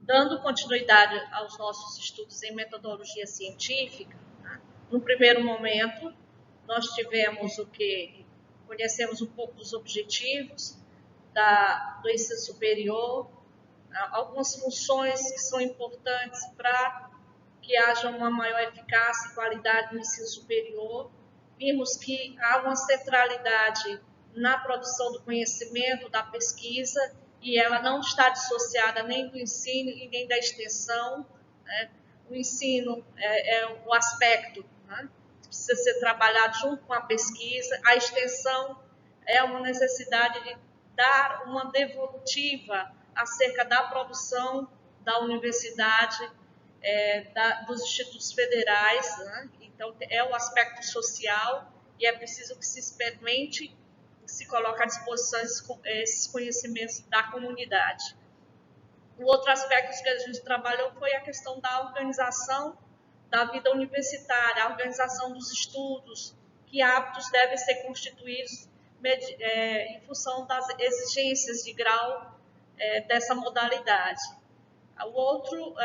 Dando continuidade aos nossos estudos em metodologia científica, né? No primeiro momento, nós tivemos conhecemos um pouco dos objetivos do ensino superior, algumas funções que são importantes para que haja uma maior eficácia e qualidade no ensino superior. Vimos que há uma centralidade na produção do conhecimento, da pesquisa, e ela não está dissociada nem do ensino e nem da extensão, né? O ensino é o aspecto, né, que precisa ser trabalhado junto com a pesquisa. A extensão é uma necessidade de dar uma devolutiva acerca da produção da universidade, dos institutos federais, né? Então, é o aspecto social e é preciso que se experimente, se coloque à disposição esses conhecimentos da comunidade. O outro aspecto que a gente trabalhou foi a questão da organização da vida universitária, a organização dos estudos, que hábitos devem ser constituídos em função das exigências de grau dessa modalidade. O outro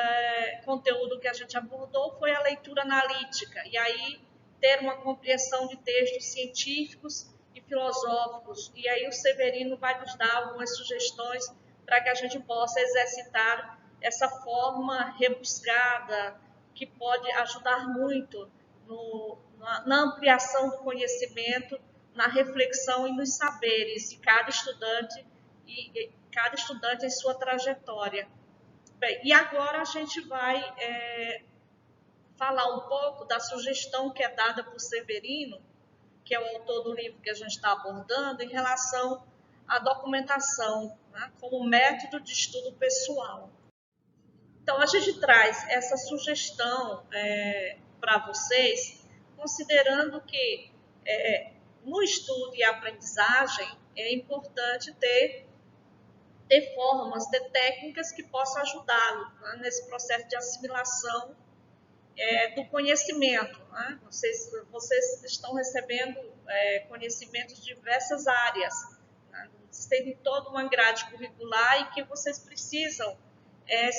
conteúdo que a gente abordou foi a leitura analítica, e aí ter uma compreensão de textos científicos e filosóficos, e aí o Severino vai nos dar algumas sugestões para que a gente possa exercitar essa forma rebuscada, que pode ajudar muito na ampliação do conhecimento, na reflexão e nos saberes de cada estudante em sua trajetória. Bem, e agora a gente vai falar um pouco da sugestão que é dada por Severino, que é o autor do livro que a gente está abordando, em relação à documentação, né, como método de estudo pessoal. Então, a gente traz essa sugestão para vocês, considerando que no estudo e aprendizagem é importante ter formas, ter técnicas que possam ajudá-lo, né, nesse processo de assimilação do conhecimento. Né? Vocês estão recebendo conhecimentos de diversas áreas. Né? Vocês têm toda uma grade curricular e que vocês precisam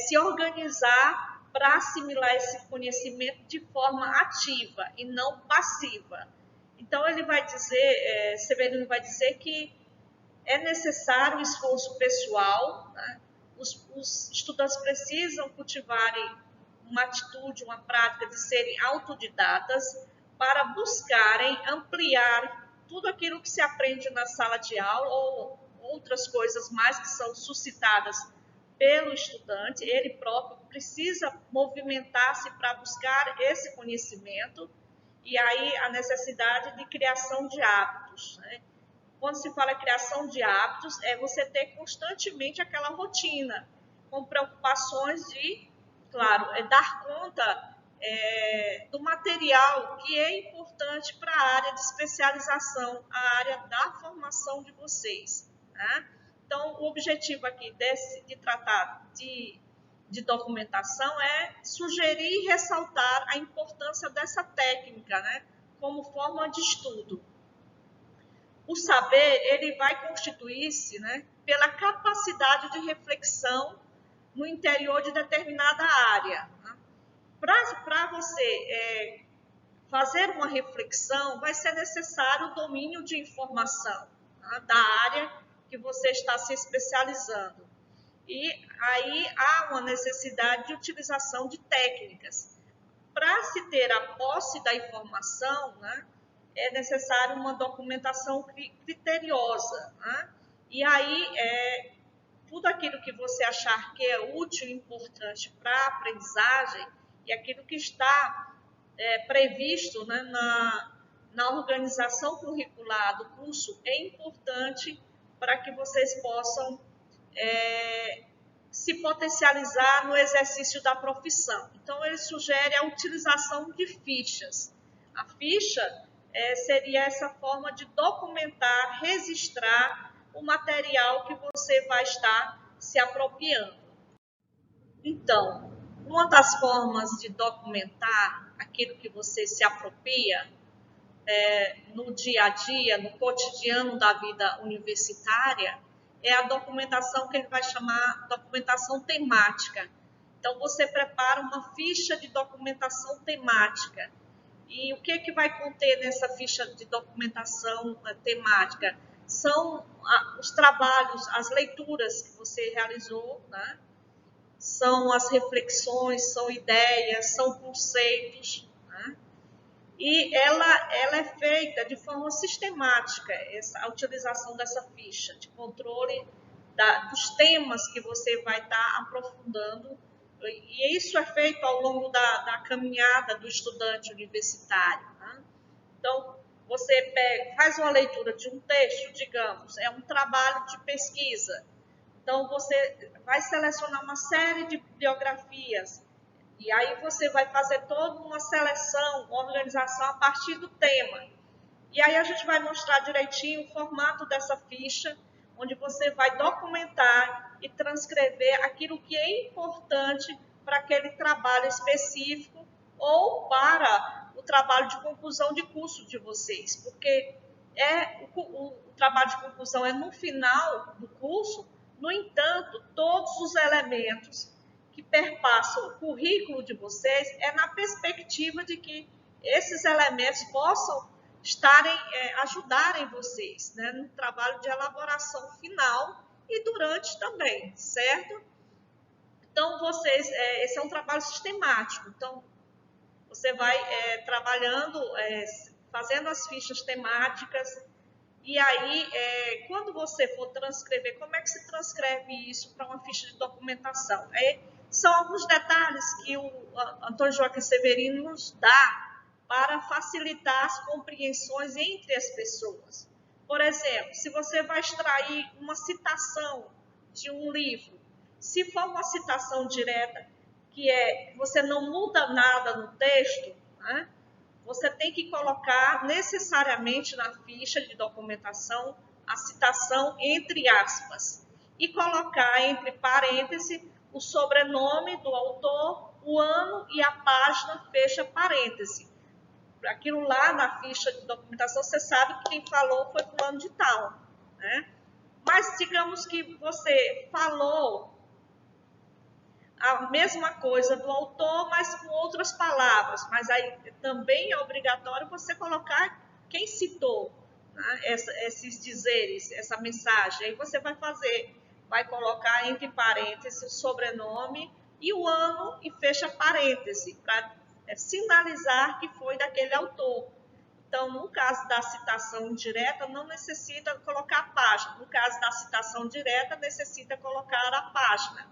se organizar para assimilar esse conhecimento de forma ativa e não passiva. Então, ele vai dizer, Severino vai dizer que é necessário um esforço pessoal, né? Os estudantes precisam cultivarem uma atitude, uma prática de serem autodidatas para buscarem ampliar tudo aquilo que se aprende na sala de aula ou outras coisas mais que são suscitadas pelo estudante. Ele próprio precisa movimentar-se para buscar esse conhecimento, e aí a necessidade de criação de hábitos, né? Quando se fala criação de hábitos, é você ter constantemente aquela rotina, com preocupações de, claro, dar conta do material que é importante para a área de especialização, a área da formação de vocês. Né? Então, o objetivo aqui de tratar de documentação é sugerir e ressaltar a importância dessa técnica, né, como forma de estudo. O saber, ele vai constituir-se, né, pela capacidade de reflexão no interior de determinada área. Né? Para você fazer uma reflexão, vai ser necessário o domínio de informação, né, da área que você está se especializando. E aí há uma necessidade de utilização de técnicas. Para se ter a posse da informação, né, é necessário uma documentação criteriosa. Né? E aí, tudo aquilo que você achar que é útil e importante para a aprendizagem e aquilo que está previsto, né, na organização curricular do curso é importante para que vocês possam se potencializar no exercício da profissão. Então, ele sugere a utilização de fichas. A ficha seria essa forma de documentar, registrar o material que você vai estar se apropriando. Então, uma das formas de documentar aquilo que você se apropria no dia a dia, no cotidiano da vida universitária, é a documentação que ele vai chamar documentação temática. Então, você prepara uma ficha de documentação temática. E o que vai conter nessa ficha de documentação temática? São os trabalhos, as leituras que você realizou, né? São as reflexões, são ideias, são conceitos, né? E ela é feita de forma sistemática, a utilização dessa ficha de controle dos temas que você vai estar aprofundando. E isso é feito ao longo da caminhada do estudante universitário, né? Então, você faz uma leitura de um texto, digamos, é um trabalho de pesquisa. Então, você vai selecionar uma série de biografias e aí você vai fazer toda uma seleção, uma organização a partir do tema. E aí a gente vai mostrar direitinho o formato dessa ficha, onde você vai documentar e transcrever aquilo que é importante para aquele trabalho específico ou para o trabalho de conclusão de curso de vocês, porque o trabalho de conclusão é no final do curso. No entanto, todos os elementos que perpassam o currículo de vocês é na perspectiva de que esses elementos possam ajudarem vocês, né, no trabalho de elaboração final e durante também, certo? Então, esse é um trabalho sistemático. Então, você vai trabalhando, fazendo as fichas temáticas, e aí, quando você for transcrever, como é que se transcreve isso para uma ficha de documentação? São alguns detalhes que o Antônio Joaquim Severino nos dá para facilitar as compreensões entre as pessoas. Por exemplo, se você vai extrair uma citação de um livro, se for uma citação direta, você não muda nada no texto, né? Você tem que colocar necessariamente na ficha de documentação a citação entre aspas e colocar entre parênteses o sobrenome do autor, o ano e a página, fecha parêntese. Aquilo lá na ficha de documentação, você sabe que quem falou foi fulano de tal, né? Mas digamos que você falou a mesma coisa do autor, mas com outras palavras. Mas aí também é obrigatório você colocar quem citou, né, esses dizeres, essa mensagem. Aí você vai colocar entre parênteses o sobrenome e o ano e fecha parêntese, para sinalizar que foi daquele autor. Então, no caso da citação direta, não necessita colocar a página. No caso da citação direta, necessita colocar a página.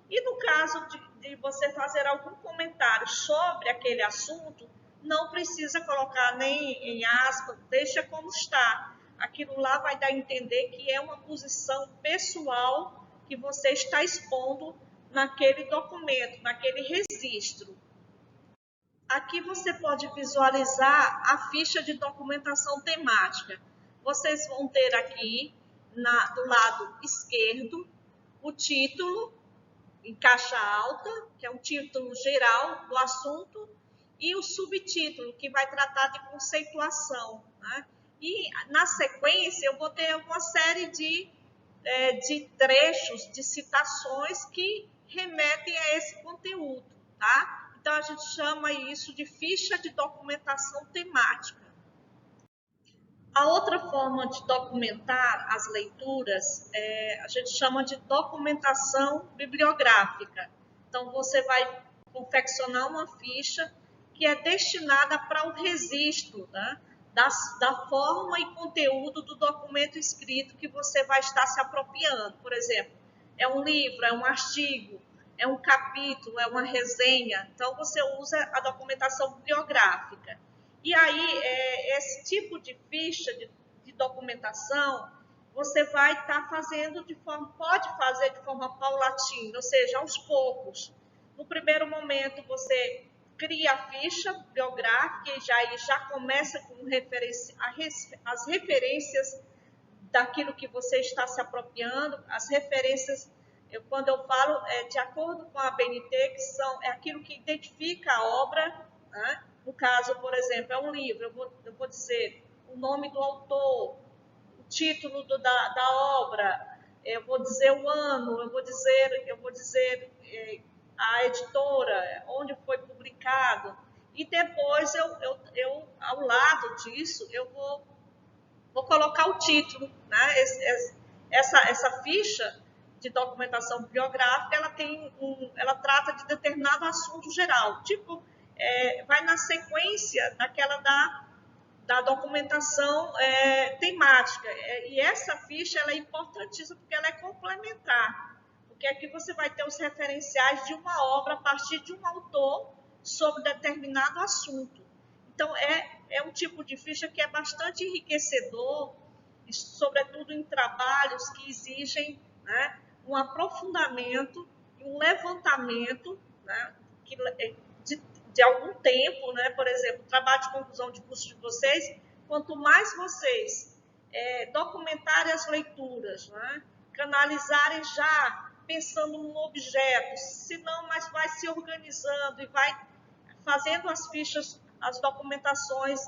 E no caso de você fazer algum comentário sobre aquele assunto, não precisa colocar nem em aspas, deixa como está. Aquilo lá vai dar a entender que é uma posição pessoal que você está expondo naquele documento, naquele registro. Aqui você pode visualizar a ficha de documentação temática. Vocês vão ter aqui do lado esquerdo o título em caixa alta, que é um título geral do assunto, e o subtítulo, que vai tratar de conceituação, né? E na sequência eu vou ter uma série de trechos, de citações que remetem a esse conteúdo, tá? Então a gente chama isso de ficha de documentação temática. A outra forma de documentar as leituras, a gente chama de documentação bibliográfica. Então, você vai confeccionar uma ficha que é destinada para o registro, né, da forma e conteúdo do documento escrito que você vai estar se apropriando. Por exemplo, é um livro, é um artigo, é um capítulo, é uma resenha. Então, você usa a documentação bibliográfica. E aí, esse tipo de ficha de documentação, você vai estar fazendo pode fazer de forma paulatina, ou seja, aos poucos. No primeiro momento, você cria a ficha biográfica e já começa com as referências daquilo que você está se apropriando, as referências, quando eu falo, de acordo com a ABNT, é aquilo que identifica a obra, né? No caso, por exemplo, é um livro, eu vou dizer o nome do autor, o título da obra, eu vou dizer o ano, eu vou dizer a editora, onde foi publicado, e depois eu ao lado disso, eu vou colocar o título, né? Essa ficha de documentação bibliográfica, ela trata de determinado assunto geral, tipo, vai na sequência daquela da documentação temática. E essa ficha ela é importantíssima porque ela é complementar, porque aqui você vai ter os referenciais de uma obra a partir de um autor sobre determinado assunto. Então, é um tipo de ficha que é bastante enriquecedor, sobretudo em trabalhos que exigem, né, um aprofundamento e um levantamento, né, de algum tempo, né? Por exemplo, o trabalho de conclusão de curso de vocês, quanto mais vocês documentarem as leituras, né, canalizarem já pensando num objeto, senão, mas vai se organizando e vai fazendo as fichas, as documentações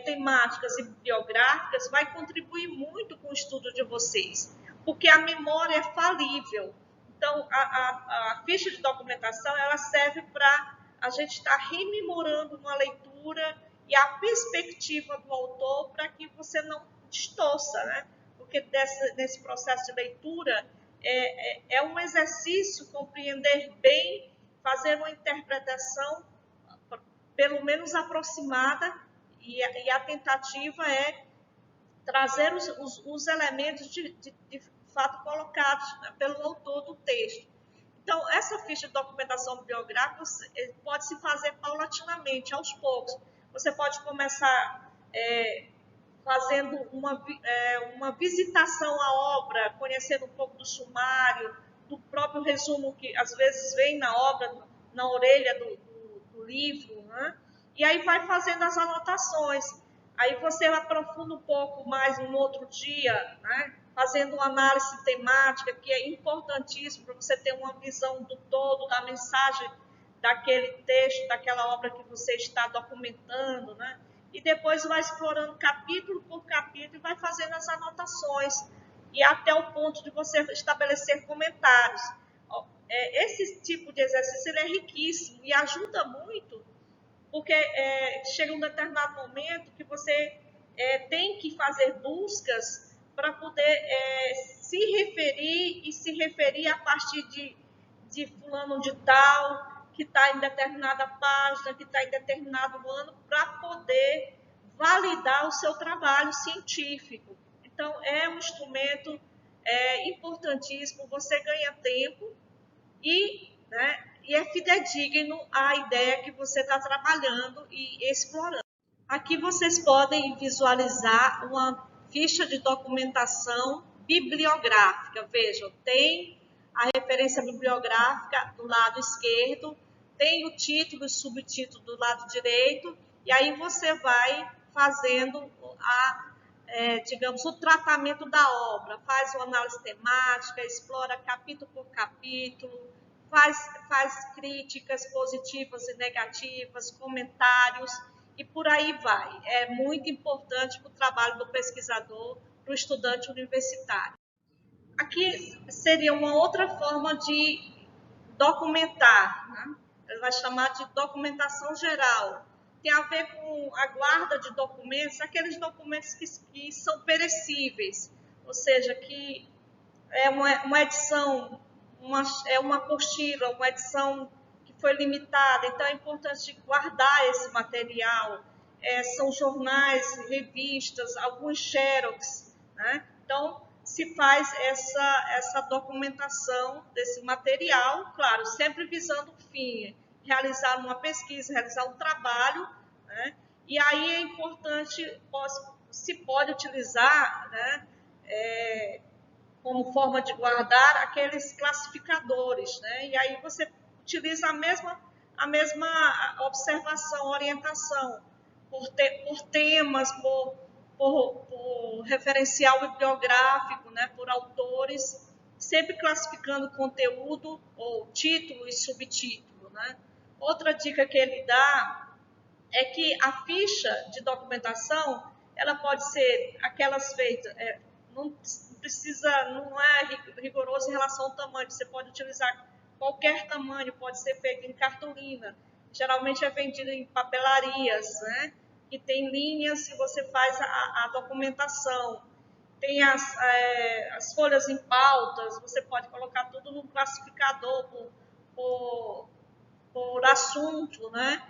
temáticas e bibliográficas, vai contribuir muito com o estudo de vocês, porque a memória é falível. Então, a ficha de documentação, ela serve para a gente estar rememorando uma leitura e a perspectiva do autor para que você não distorça, né? Porque nesse processo de leitura é um exercício compreender bem, fazer uma interpretação pelo menos aproximada, e a tentativa é trazer os elementos de fato colocados, né, pelo autor do texto. Então, essa ficha de documentação bibliográfica pode se fazer paulatinamente, aos poucos. Você pode começar fazendo uma visitação à obra, conhecendo um pouco do sumário, do próprio resumo que às vezes vem na obra, na orelha do livro, né? E aí vai fazendo as anotações. Aí você aprofunda um pouco mais no outro dia, né? Fazendo uma análise temática, que é importantíssimo para você ter uma visão do todo, da mensagem daquele texto, daquela obra que você está documentando, né? E depois vai explorando capítulo por capítulo e vai fazendo as anotações, e até o ponto de você estabelecer comentários. Esse tipo de exercício ele é riquíssimo e ajuda muito, porque chega um determinado momento que você tem que fazer buscas para poder se referir a partir de fulano de tal, que está em determinada página, que está em determinado ano, para poder validar o seu trabalho científico. Então, é um instrumento importantíssimo, você ganha tempo e é fidedigno à ideia que você está trabalhando e explorando. Aqui vocês podem visualizar uma ficha de documentação bibliográfica. Vejam, tem a referência bibliográfica do lado esquerdo, tem o título e subtítulo do lado direito, e aí você vai fazendo digamos, o tratamento da obra, faz uma análise temática, explora capítulo por capítulo, faz críticas positivas e negativas, comentários, e por aí vai. É muito importante para o trabalho do pesquisador, para o estudante universitário. Aqui seria uma outra forma de documentar, né? Ele vai chamar de documentação geral. Tem a ver com a guarda de documentos, aqueles documentos que são perecíveis, ou seja, que é uma edição, uma apostila, uma edição que foi limitada, então é importante guardar esse material. São jornais, revistas, alguns xerox, né? Então, se faz essa documentação desse material, claro, sempre visando o fim, realizar uma pesquisa, realizar um trabalho, né? E aí é importante, se pode utilizar, né, como forma de guardar aqueles classificadores, né? E aí você utiliza a mesma observação, orientação, por temas, por referencial bibliográfico, né? Por autores, sempre classificando conteúdo, ou título e subtítulo, né? Outra dica que ele dá é que a ficha de documentação, ela pode ser aquelas feitas, não é rigoroso em relação ao tamanho, você pode utilizar qualquer tamanho, pode ser feito em cartolina. Geralmente é vendido em papelarias, né? Que tem linhas e você faz a documentação. Tem as folhas em pautas, você pode colocar tudo no classificador por assunto, né?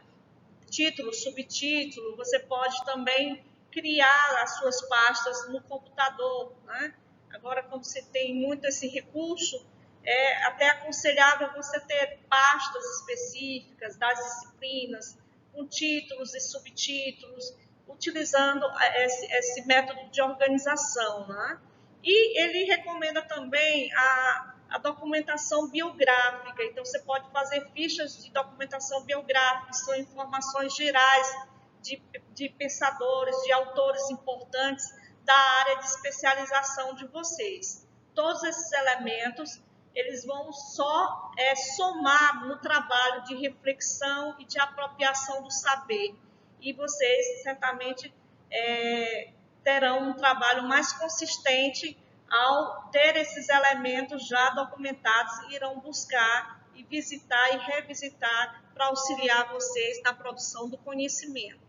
Título, subtítulo, você pode também criar as suas pastas no computador, né? Agora, como você tem muito esse recurso, é até aconselhável você ter pastas específicas das disciplinas, com títulos e subtítulos, utilizando esse método de organização, né? E ele recomenda também a documentação biográfica. Então, você pode fazer fichas de documentação biográfica, que são informações gerais de pensadores, de autores importantes da área de especialização de vocês. Todos esses elementos, eles vão só somar no trabalho de reflexão e de apropriação do saber. E vocês, certamente, terão um trabalho mais consistente ao ter esses elementos já documentados e irão buscar e visitar e revisitar para auxiliar vocês na produção do conhecimento.